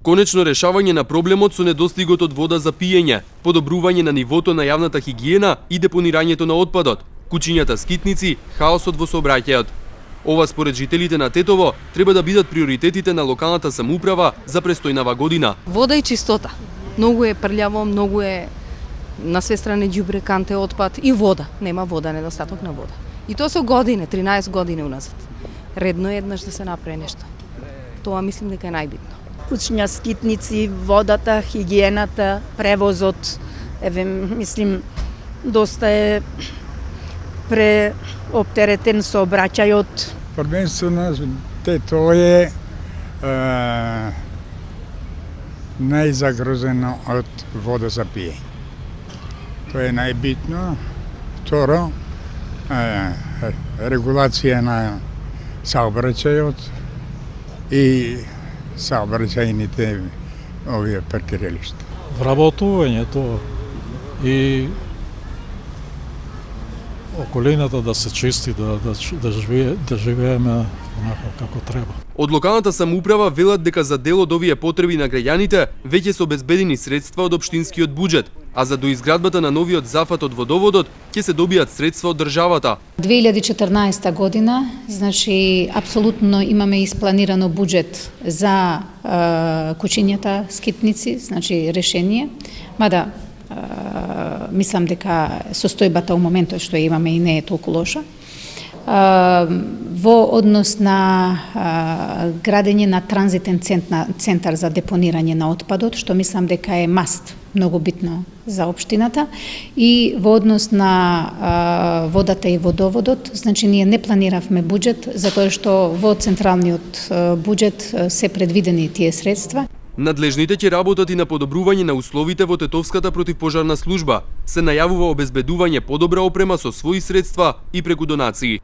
Конечно решавање на проблемот со недостигот од вода за пиење, подобрување на нивото на јавната хигиена и депонирањето на отпадот, кучињата скитници, хаосот во сообраќајот. Ова според жителите на Тетово треба да бидат приоритетите на локалната самоуправа за престојнава година. Вода и чистота. Многу е прљаво, многу е на све страни ѓубре, канте, отпад и вода. Нема вода, недостаток на вода. И тоа со години, 13 години уназад. Редно е еднаш да се направи нешто. Тоа мислим дека е најбитно. Кучиња, скитници, водата, хигиената, превозот, мислим, доста е преоптеретен сообраќајот. Првенствено, Тетово е најзагрозено од вода за пиење. Тоа е најбитно. Второ, регулација на сообраќајот и сообраќајните овие паркиралишта. Вработувањето и околината да се чисти, да живееме онака како треба. Од локалната самоуправа велат дека за дел од овие потреби на граѓаните веќе се обезбедени средства од општинскиот буџет, а за доизградбата на новиот зафат од водоводот ќе се добијат средства од државата. 2014 година, значи апсолутно имаме испланирано буџет за кучињата скитници, значи решение, мада мислам дека состојбата у моментот што имаме и не е толку лоша. Во однос на градење на транзитен центар за депонирање на отпадот, што мислам дека е маст, многу битно за општината, и во однос на водата и водоводот, значи ние не планиравме буџет, затоа што во централниот буџет се предвидени тие средства. Надлежните ќе работат и на подобрување на условите во Тетовската противпожарна служба. Се најавува обезбедување подобра опрема со своји средства и преку донации.